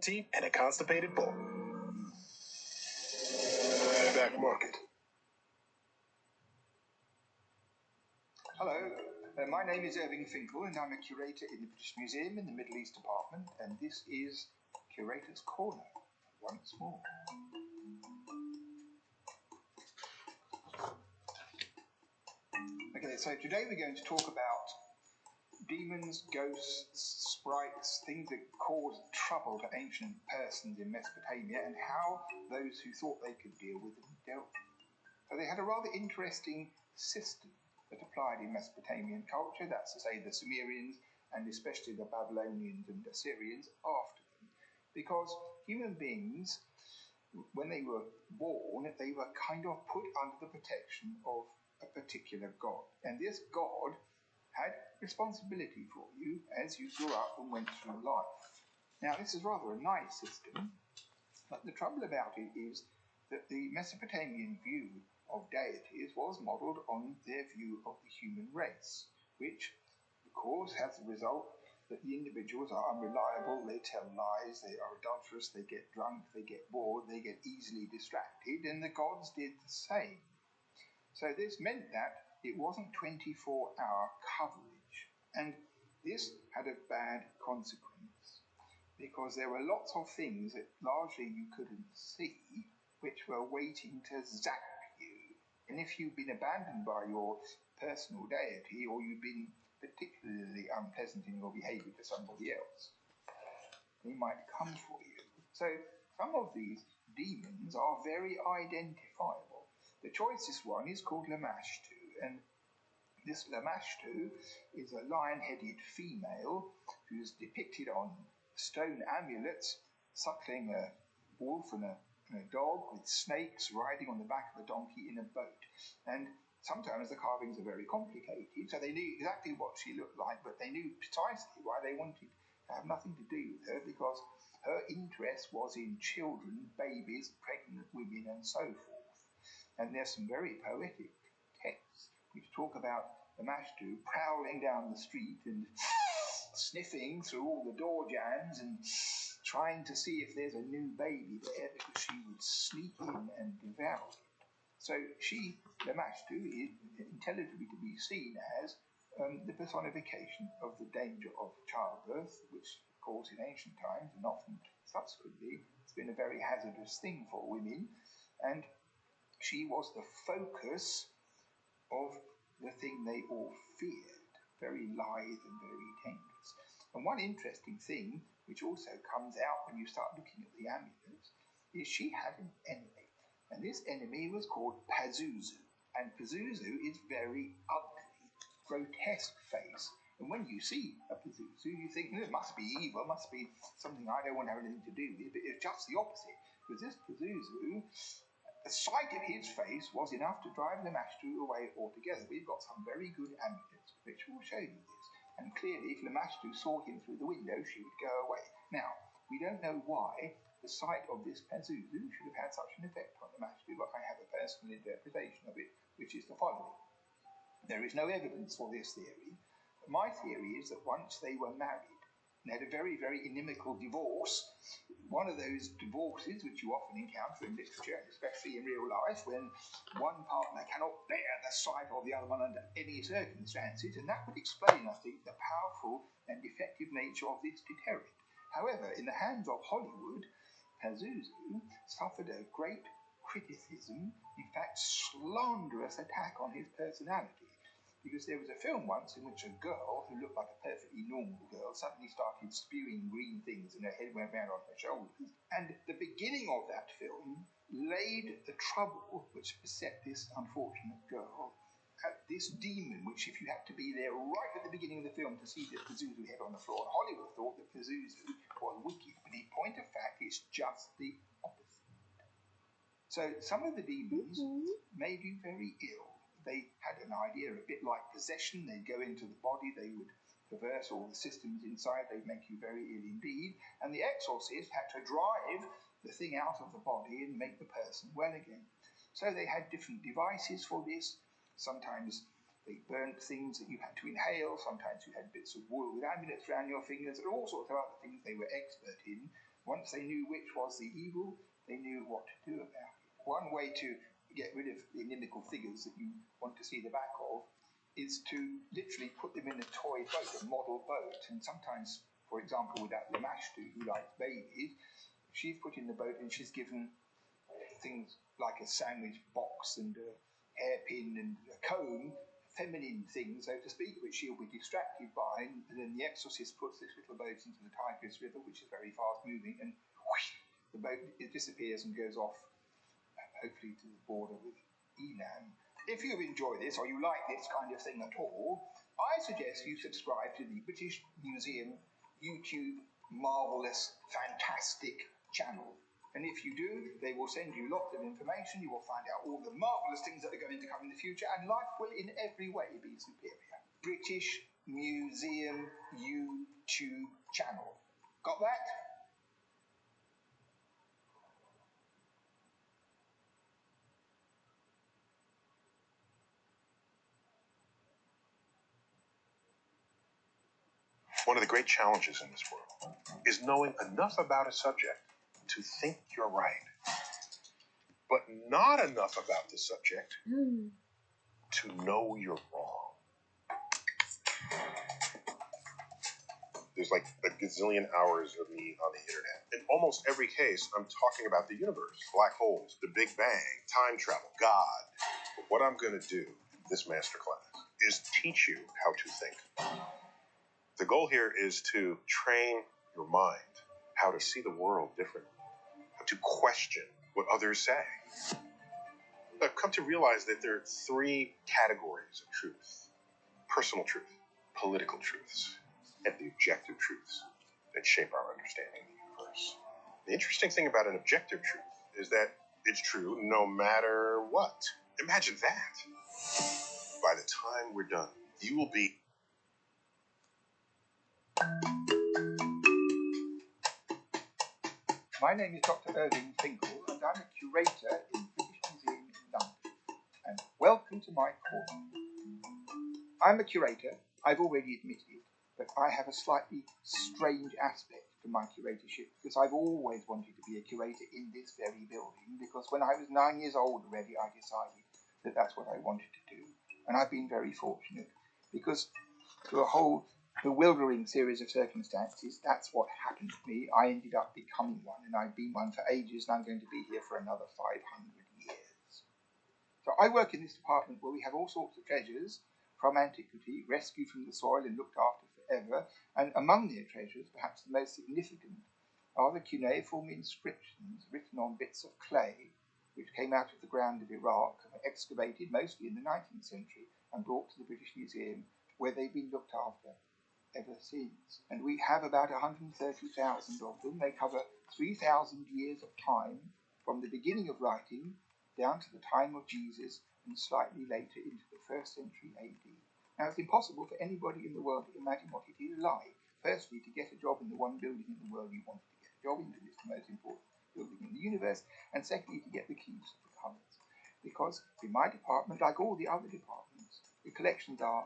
and a constipated bull. Back market. Hello, my name is Irving Finkel and I'm a curator in the British Museum in the Middle East Department, and this is Curator's Corner once more. Okay, so today we're going to talk about demons, ghosts, sprites, things that caused trouble to ancient persons in Mesopotamia, and how those who thought they could deal with them dealt with them. So they had a rather interesting system that applied in Mesopotamian culture, that's to say the Sumerians and especially the Babylonians and Assyrians after them, because human beings, when they were born, they were kind of put under the protection of a particular god, and this god had responsibility for you as you grew up and went through life. Now, this is rather a nice system, but the trouble about it is that the Mesopotamian view of deities was modelled on their view of the human race, which, of course, has the result that the individuals are unreliable, they tell lies, they are adulterous, they get drunk, they get bored, they get easily distracted, and the gods did the same. So this meant that it wasn't 24-hour coverage, and this had a bad consequence, because there were lots of things that largely you couldn't see, which were waiting to zap you. And if you've been abandoned by your personal deity, or you've been particularly unpleasant in your behaviour to somebody else, they might come for you. So some of these demons are very identifiable. The choicest one is called Lamashtu, and this Lamashtu is a lion-headed female who's depicted on stone amulets, suckling a wolf and a dog with snakes riding on the back of a donkey in a boat. And sometimes the carvings are very complicated, so they knew exactly what she looked like, but they knew precisely why they wanted to have nothing to do with her, because her interest was in children, babies, pregnant women, and so forth. And there's some very poetic texts which talk about the Lamashtu prowling down the street and sniffing through all the door jambs and trying to see if there's a new baby there, because she would sneak in and devour it. So she, Lamashtu, is intelligibly to be seen as the personification of the danger of childbirth, which, of course, in ancient times and often subsequently, it's been a very hazardous thing for women, and she was the focus of the thing they all feared, very lithe and very dangerous. And one interesting thing, which also comes out when you start looking at the amulets, is she had an enemy. And this enemy was called Pazuzu. And Pazuzu is very ugly, grotesque face. And when you see a Pazuzu, you think, it must be evil, must be something I don't want to have anything to do with. But it's just the opposite. Because this Pazuzu, the sight of his face was enough to drive the Lamashtu away altogether. We've got some very good amulets which will show you this. And clearly, if Lamashtu saw him through the window, she would go away. Now, we don't know why the sight of this Pazuzu should have had such an effect on Lamashtu, but I have a personal interpretation of it, which is the following. There is no evidence for this theory. But my theory is that once they were married, and had a very, very inimical divorce, one of those divorces which you often encounter in literature, especially in real life, when one partner cannot bear the sight of the other one under any circumstances, and that would explain, I think, the powerful and effective nature of this deterrent. However, in the hands of Hollywood, Pazuzu suffered a great criticism, in fact, slanderous attack on his personality. Because there was a film once in which a girl who looked like a perfectly normal girl suddenly started spewing green things and her head went round on her shoulders. And the beginning of that film laid the trouble which beset this unfortunate girl at this demon, which if you had to be there right at the beginning of the film to see the Pazuzu head on the floor, and Hollywood thought that Pazuzu was wicked, but in point of fact it's just the opposite. So some of the demons made you very ill. They had an idea a bit like possession. They'd go into the body, they would perverse all the systems inside, they'd make you very ill indeed, and the exorcist had to drive the thing out of the body and make the person well again. So they had different devices for this. Sometimes they burnt things that you had to inhale, sometimes you had bits of wool with amulets around your fingers, and all sorts of other things they were expert in Once they knew which was the evil, they knew what to do about it. One way to get rid of the inimical figures that you want to see the back of is to literally put them in a toy boat, a model boat. And sometimes, for example, with that Lamashtu who likes babies, she's put in the boat and she's given things like a sandwich box and a hairpin and a comb, feminine things, so to speak, which she'll be distracted by. And then the exorcist puts this little boat into the Tigris River, which is very fast moving, and whoosh, the boat disappears and goes off, hopefully to the border with Elam. If you enjoy this or you like this kind of thing at all, I suggest you subscribe to the British Museum YouTube Marvellous Fantastic channel. And if you do, they will send you lots of information. You will find out all the marvellous things that are going to come in the future, and life will in every way be superior. British Museum YouTube channel. Got that? One of the great challenges in this world is knowing enough about a subject to think you're right, but not enough about the subject to know you're wrong. There's like a gazillion hours of me on the internet. In almost every case, I'm talking about the universe, black holes, the Big Bang, time travel, God. But what I'm going to do in this masterclass is teach you how to think. The goal here is to train your mind how to see the world differently, how to question what others say. I've come to realize that there are three categories of truth: personal truth, political truths, and the objective truths that shape our understanding of the universe. The interesting thing about an objective truth is that it's true no matter what. Imagine that. By the time we're done, you will be... My name is Dr. Irving Finkel, and I'm a curator in the British Museum in London. And welcome to my corner. I'm a curator, I've already admitted, but I have a slightly strange aspect to my curatorship, because I've always wanted to be a curator in this very building, because when I was 9 years old already, I decided that that's what I wanted to do. And I've been very fortunate, because through a whole bewildering series of circumstances, that's what happened to me. I ended up becoming one, and I've been one for ages, and I'm going to be here for another 500 years. So I work in this department where we have all sorts of treasures from antiquity, rescued from the soil and looked after forever, and among their treasures, perhaps the most significant, are the cuneiform inscriptions written on bits of clay, which came out of the ground of Iraq and were excavated mostly in the 19th century and brought to the British Museum, where they've been looked after ever since. And we have about 130,000 of them. They cover 3,000 years of time, from the beginning of writing down to the time of Jesus and slightly later into the 1st century AD. Now, it's impossible for anybody in the world to imagine what it is like, firstly, to get a job in the one building in the world you wanted to get a job in, because it's the most important building in the universe, and secondly, to get the keys to the cupboards. Because in my department, like all the other departments, the collections are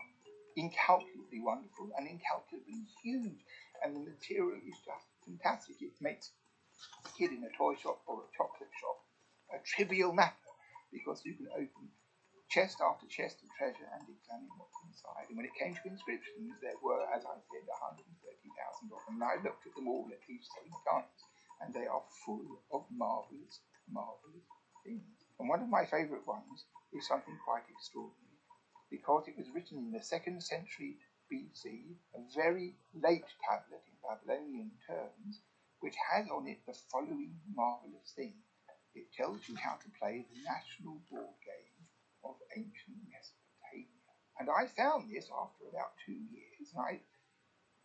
incalculably wonderful and incalculably huge, and the material is just fantastic. It makes a kid in a toy shop or a chocolate shop a trivial matter, because you can open chest after chest of treasure and examine what's inside. And when it came to inscriptions, there were, as I said, 130,000 of them. And I looked at them all at least 3 times, and they are full of marvellous, marvellous things. And one of my favourite ones is something quite extraordinary, because it was written in the 2nd century BC, a very late tablet in Babylonian terms, which has on it the following marvellous thing. It tells you how to play the national board game of ancient Mesopotamia. And I found this after about 2 years, and I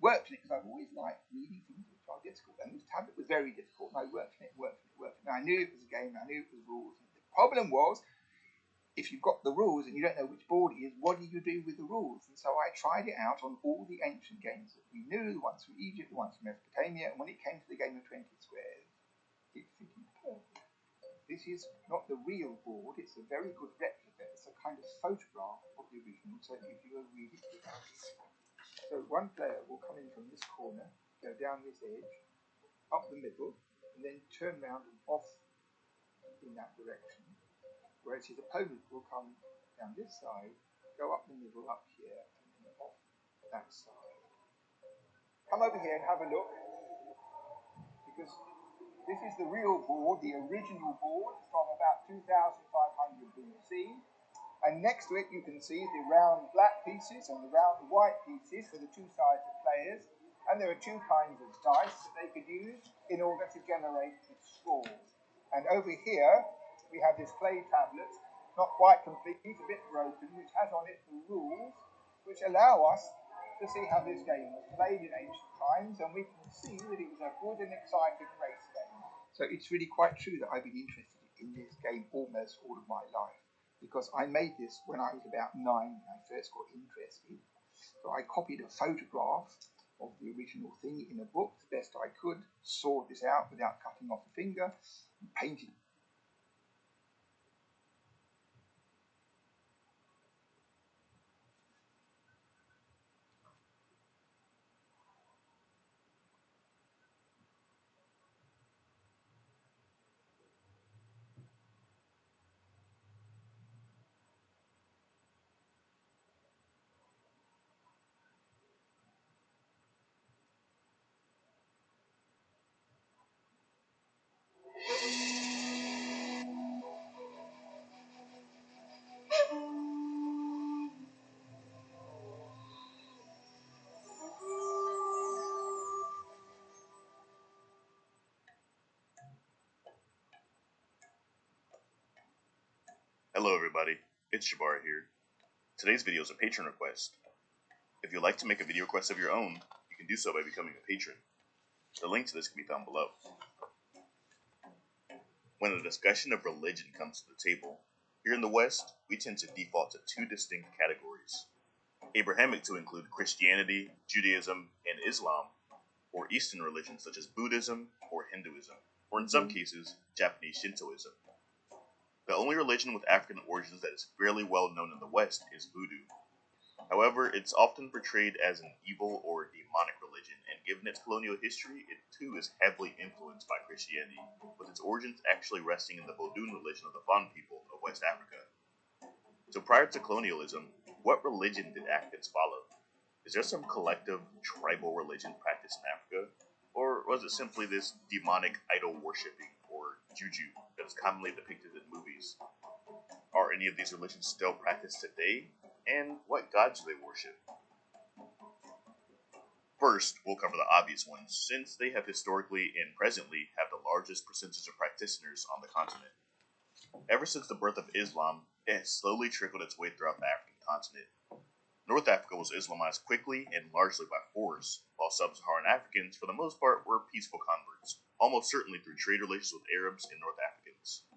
worked on it because I've always liked reading things which are difficult. And this tablet was very difficult, and I worked on it. And I knew it was a game, and I knew it was rules. And the problem was, if you've got the rules and you don't know which board it is, what do you do with the rules? And so I tried it out on all the ancient games that we knew, the ones from Egypt, the ones from Mesopotamia, and when it came to the game of 20 squares, it fitted perfectly. This is not the real board, it's a very good replica. It's a kind of photograph of the original, so it gives you a really good idea. So one player will come in from this corner, go down this edge, up the middle, and then turn round and off in that direction. Whereas his opponent will come down this side, go up the middle, up here, and then off that side. Come over here and have a look, because this is the real board, the original board from about 2500 BC. And next to it you can see the round black pieces and the round white pieces for the two sides of players. And there are two kinds of dice that they could use in order to generate the scores. And over here we have this clay tablet, not quite complete, a bit broken, which has on it the rules which allow us to see how this game was played in ancient times, and we can see that it was a good and exciting race game. So it's really quite true that I've been interested in this game almost all of my life, because I made this when I was about 9 when I first got interested. So I copied a photograph of the original thing in a book the best I could, sawed this out without cutting off a finger, and painted. Hello everybody, it's Jabbar here. Today's video is a patron request. If you'd like to make a video request of your own, you can do so by becoming a patron. The link to this can be found below. When a discussion of religion comes to the table, here in the West, we tend to default to two distinct categories. Abrahamic to include Christianity, Judaism, and Islam, or Eastern religions such as Buddhism or Hinduism, or in some cases, Japanese Shintoism. The only religion with African origins that is fairly well known in the West is Voodoo. However, it's often portrayed as an evil or demonic religion, and given its colonial history, it too is heavily influenced by Christianity, with its origins actually resting in the Vodun religion of the Van people of West Africa. So prior to colonialism, what religion did Africans follow? Is there some collective tribal religion practiced in Africa? Or was it simply this demonic idol worshipping, or juju, that is commonly depicted in movies? Are any of these religions still practiced today? And what gods do they worship? First, we'll cover the obvious ones, since they have historically and presently have the largest percentage of practitioners on the continent. Ever since the birth of Islam, it has slowly trickled its way throughout the African continent. North Africa was Islamized quickly and largely by force, while sub-Saharan Africans, for the most part, were peaceful converts, almost certainly through trade relations with Arabs and North Africans.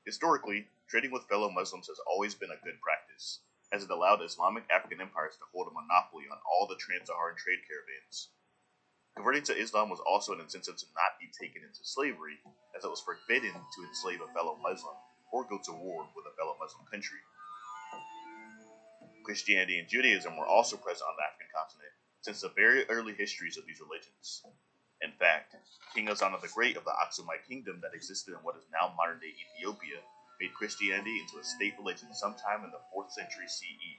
Historically, trading with fellow Muslims has always been a good practice, as it allowed Islamic African empires to hold a monopoly on all the trans-Saharan trade caravans. Converting to Islam was also an incentive to not be taken into slavery, as it was forbidden to enslave a fellow Muslim or go to war with a fellow Muslim country. Christianity and Judaism were also present on the African continent since the very early histories of these religions. In fact, King Azana the Great of the Aksumite kingdom that existed in what is now modern-day Ethiopia made Christianity into a state religion sometime in the 4th century CE.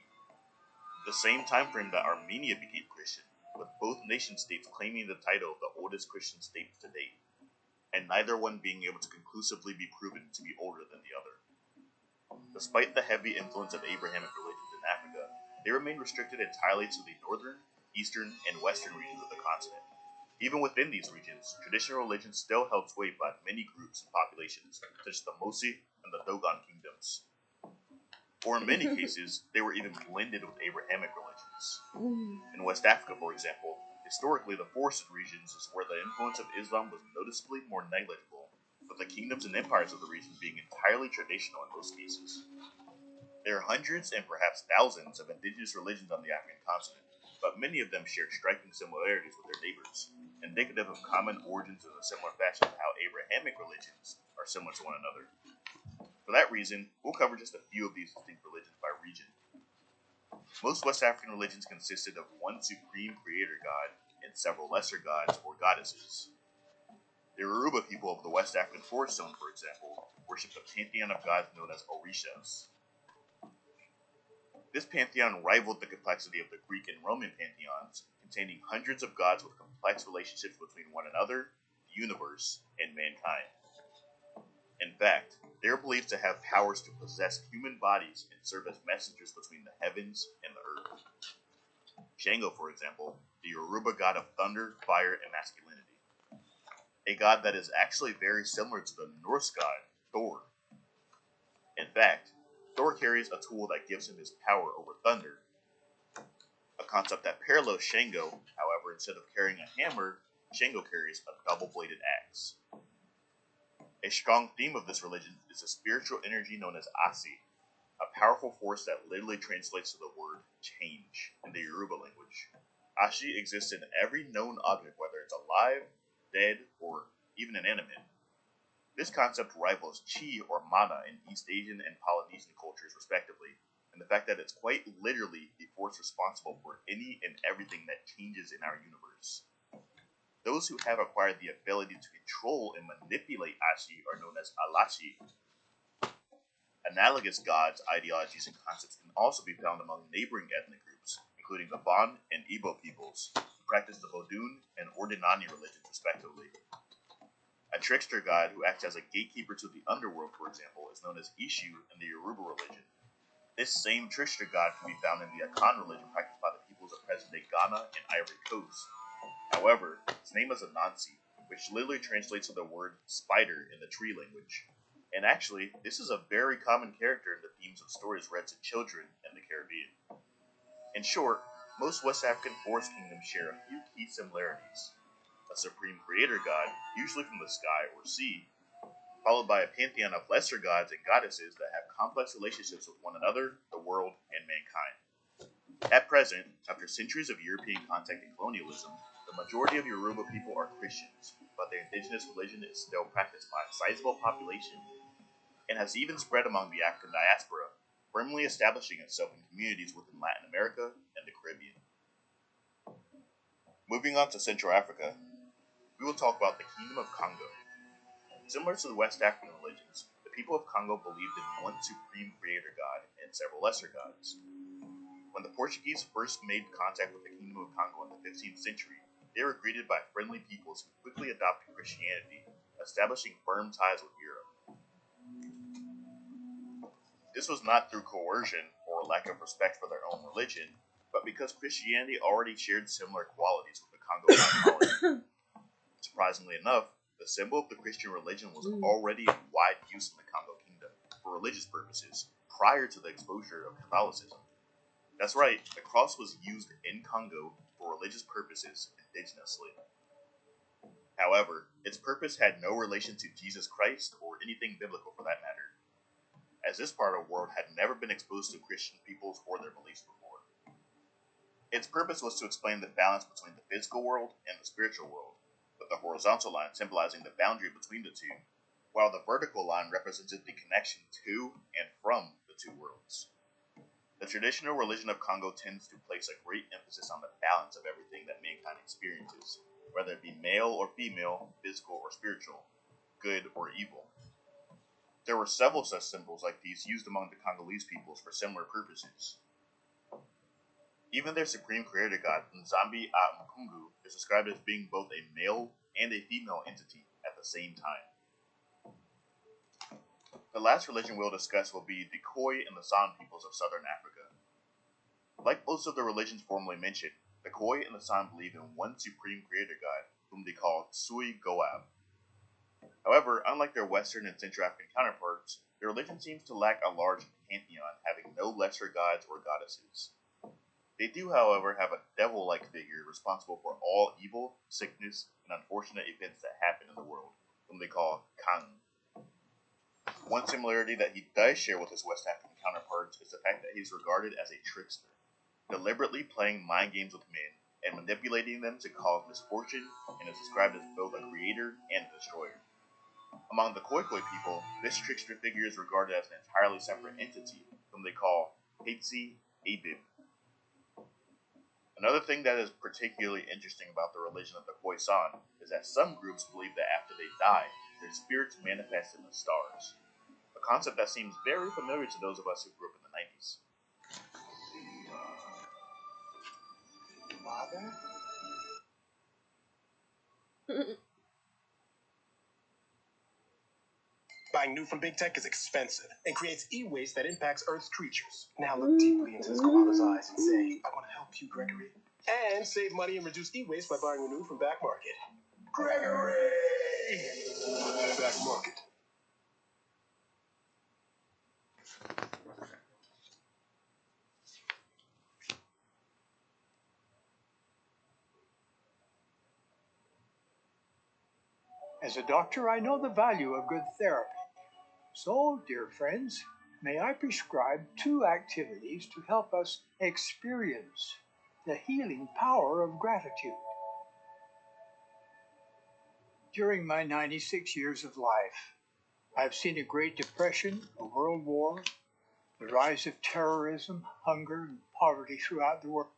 The same time frame that Armenia became Christian, with both nation-states claiming the title of the oldest Christian states to date, and neither one being able to conclusively be proven to be older than the other. Despite the heavy influence of Abrahamic religions in Africa, they remain restricted entirely to the northern, eastern, and western regions of the continent. Even within these regions, traditional religions still held sway by many groups and populations, such as the Mosi and the Dogon kingdoms. Or in many cases, they were even blended with Abrahamic religions. In West Africa, for example, historically the forested regions is where the influence of Islam was noticeably more negligible, with the kingdoms and empires of the region being entirely traditional in most cases. There are hundreds and perhaps thousands of indigenous religions on the African continent, but many of them share striking similarities with their neighbors, indicative of common origins in a similar fashion to how Abrahamic religions are similar to one another. For that reason, we'll cover just a few of these distinct religions by region. Most West African religions consisted of one supreme creator god and several lesser gods or goddesses. The Yoruba people of the West African Forest Zone, for example, worship the pantheon of gods known as Orishas. This pantheon rivaled the complexity of the Greek and Roman pantheons, containing hundreds of gods with complex relationships between one another, the universe, and mankind. In fact, they are believed to have powers to possess human bodies and serve as messengers between the heavens and the earth. Shango, for example, the Yoruba god of thunder, fire, and masculinity. A god that is actually very similar to the Norse god, Thor. In fact, Thor carries a tool that gives him his power over thunder, a concept that parallels Shango. However, instead of carrying a hammer, Shango carries a double-bladed axe. A strong theme of this religion is a spiritual energy known as Asi, a powerful force that literally translates to the word change in the Yoruba language. Ashi exists in every known object, whether it's alive, dead, or even inanimate. This concept rivals chi or mana in East Asian and Polynesian cultures respectively, and the fact that it's quite literally the force responsible for any and everything that changes in our universe. Those who have acquired the ability to control and manipulate Ashi are known as Alashi. Analogous gods, ideologies, and concepts can also be found among neighboring ethnic groups, including the Bon and Igbo peoples, who practice the Vodun and Ordinani religions respectively. A trickster god who acts as a gatekeeper to the underworld, for example, is known as Ishu in the Yoruba religion. This same trickster god can be found in the Akan religion practiced by the peoples of present-day Ghana and Ivory Coast. However, its name is Anansi, which literally translates to the word spider in the tree language. And actually, this is a very common character in the themes of stories read to children in the Caribbean. In short, most West African forest kingdoms share a few key similarities. A supreme creator god, usually from the sky or sea, followed by a pantheon of lesser gods and goddesses that have complex relationships with one another, the world, and mankind. At present, after centuries of European contact and colonialism, the majority of Yoruba people are Christians, but their indigenous religion is still practiced by a sizable population and has even spread among the African diaspora, firmly establishing itself in communities within Latin America and the Caribbean. Moving on to Central Africa, we will talk about the Kingdom of Congo. Similar to the West African religions, the people of Congo believed in one supreme creator god and several lesser gods. When the Portuguese first made contact with the Kingdom of Congo in the 15th century, they were greeted by friendly peoples who quickly adopted Christianity, establishing firm ties with Europe. This was not through coercion or lack of respect for their own religion, but because Christianity already shared similar qualities with the Congo mythology. Surprisingly enough, the symbol of the Christian religion was already in wide use in the Congo Kingdom for religious purposes prior to the exposure of Catholicism. That's right, the cross was used in Congo for religious purposes indigenously. However, its purpose had no relation to Jesus Christ or anything biblical for that matter, as this part of the world had never been exposed to Christian peoples or their beliefs before. Its purpose was to explain the balance between the physical world and the spiritual world, with the horizontal line symbolizing the boundary between the two, while the vertical line represented the connection to and from the two worlds. The traditional religion of Congo tends to place a great emphasis on the balance of everything that mankind experiences, whether it be male or female, physical or spiritual, good or evil. There were several such symbols like these used among the Congolese peoples for similar purposes. Even their supreme creator god, Nzambi Mkungu, is described as being both a male and a female entity at the same time. The last religion we'll discuss will be the Khoi and the San peoples of southern Africa. Like most of the religions formerly mentioned, the Khoi and the San believe in one supreme creator god, whom they call Tsui Goab. However, unlike their Western and Central African counterparts, their religion seems to lack a large pantheon, having no lesser gods or goddesses. They do, however, have a devil-like figure responsible for all evil, sickness, and unfortunate events that happen in the world, whom they call Kang. One similarity that he does share with his West African counterparts is the fact that he is regarded as a trickster, deliberately playing mind games with men and manipulating them to cause misfortune, and is described as both a creator and a destroyer. Among the Khoi people, this trickster figure is regarded as an entirely separate entity, whom they call Hetsi Abib. Another thing that is particularly interesting about the religion of the Khoisan is that some groups believe that after they die, their spirits manifest in the stars. A concept that seems very familiar to those of us who grew up in the 90s. Mother? Buying new from big tech is expensive and creates e-waste that impacts Earth's creatures. Now look deeply into this koala's eyes and say, I want to help you, Gregory. And save money and reduce e-waste by buying new from Back Market. Gregory! Back Market. As a doctor, I know the value of good therapy. So, dear friends, may I prescribe 2 activities to help us experience the healing power of gratitude. During my 96 years of life, I've seen a Great Depression, a world war, the rise of terrorism, hunger, and poverty throughout the world.